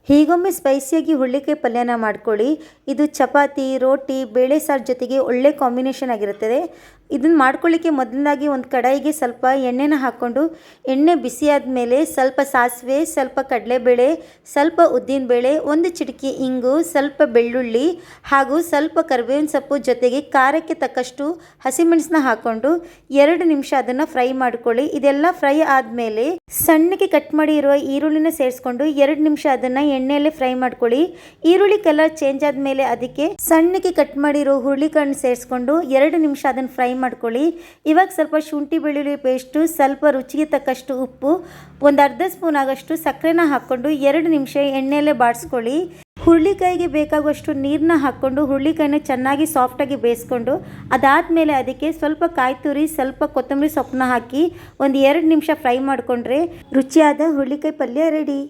ಹೀಗೊಮ್ಮೆ ಸ್ಪೈಸಿಯಾಗಿ ಹುರುಳಿಕಾಯಿ ಪಲ್ಯನ ಮಾಡ್ಕೊಳ್ಳಿ. ಇದು ಚಪಾತಿ, ರೋಟಿ, ಬೇಳೆ ಸಾರು ಜೊತೆಗೆ ಒಳ್ಳೆ ಕಾಂಬಿನೇಷನ್ ಆಗಿರುತ್ತದೆ. ಇದನ್ನು ಮಾಡ್ಕೊಳ್ಳಿಕ್ಕೆ ಮೊದಲನಾಗಿ ಒಂದು ಕಡಾಯಿಗೆ ಸ್ವಲ್ಪ ಎಣ್ಣೆನ ಹಾಕ್ಕೊಂಡು, ಎಣ್ಣೆ ಬಿಸಿ ಆದಮೇಲೆ ಸ್ವಲ್ಪ ಸಾಸಿವೆ, ಸ್ವಲ್ಪ ಕಡಲೆಬೇಳೆ, ಸ್ವಲ್ಪ ಉದ್ದಿನಬೇಳೆ, ಒಂದು ಚಿಟಿಕೆ ಇಂಗು, ಸ್ವಲ್ಪ ಬೆಳ್ಳುಳ್ಳಿ ಹಾಗೂ ಸ್ವಲ್ಪ ಕರಿಬೇವಿನ ಸೊಪ್ಪು ಜೊತೆಗೆ ಖಾರಕ್ಕೆ ತಕ್ಕಷ್ಟು ಹಸಿಮೆಣಸನ್ನ ಹಾಕ್ಕೊಂಡು 2 ನಿಮಿಷ ಅದನ್ನು ಫ್ರೈ ಮಾಡ್ಕೊಳ್ಳಿ. ಇದೆಲ್ಲ ಫ್ರೈ ಆದಮೇಲೆ ಸಣ್ಣಗೆ ಕಟ್ ಮಾಡಿ ಇರುವ ಈರುಳ್ಳಿನ ಸೇರಿಸ್ಕೊಂಡು 2 ನಿಮಿಷ ಅದನ್ನು ಎಣ್ಣೆಯಲ್ಲೇ ಫ್ರೈ ಮಾಡ್ಕೊಳ್ಳಿ. ಈರುಳ್ಳಿ ಕಲರ್ ಚೇಂಜ್ ಆದಮೇಲೆ ಅದಕ್ಕೆ ಸಣ್ಣಗೆ ಕಟ್ ಮಾಡಿರೋ ಹುರುಳಿಕಾಳನ್ನ ಸೇರಿಸ್ಕೊಂಡು 2 ನಿಮಿಷ ಅದನ್ನು ಫ್ರೈ ಮಾಡ್ಕೊಳ್ಳಿ. ಇವಾಗ ಸ್ವಲ್ಪ ಶುಂಠಿ ಬೆಳ್ಳುಳ್ಳಿ ಪೇಸ್ಟು, ಸ್ವಲ್ಪ ರುಚಿಗೆ ತಕ್ಕಷ್ಟು ಉಪ್ಪು, ಒಂದು ಅರ್ಧ ಸ್ಪೂನ್ ಆಗಷ್ಟು ಸಕ್ಕರೆನ ಹಾಕ್ಕೊಂಡು 2 ನಿಮಿಷ ಎಣ್ಣೆಯಲ್ಲೇ ಬಾಡಿಸ್ಕೊಳ್ಳಿ. ಹುರುಳಿಕಾಯಿಗೆ ಬೇಕಾಗುವಷ್ಟು ನೀರನ್ನ ಹಾಕ್ಕೊಂಡು ಹುರುಳಿಕಾಯಿನ ಚೆನ್ನಾಗಿ ಸಾಫ್ಟಾಗಿ ಬೇಯಿಸ್ಕೊಂಡು ಅದಾದಮೇಲೆ ಅದಕ್ಕೆ ಸ್ವಲ್ಪ ಕಾಯಿ ತುರಿ, ಸ್ವಲ್ಪ ಕೊತ್ತಂಬರಿ ಸೊಪ್ಪನ್ನ ಹಾಕಿ ಒಂದು 2 ನಿಮಿಷ ಫ್ರೈ ಮಾಡಿಕೊಂಡ್ರೆ ರುಚಿಯಾದ ಹುರುಳಿಕಾಯಿ ಪಲ್ಯ ರೆಡಿ.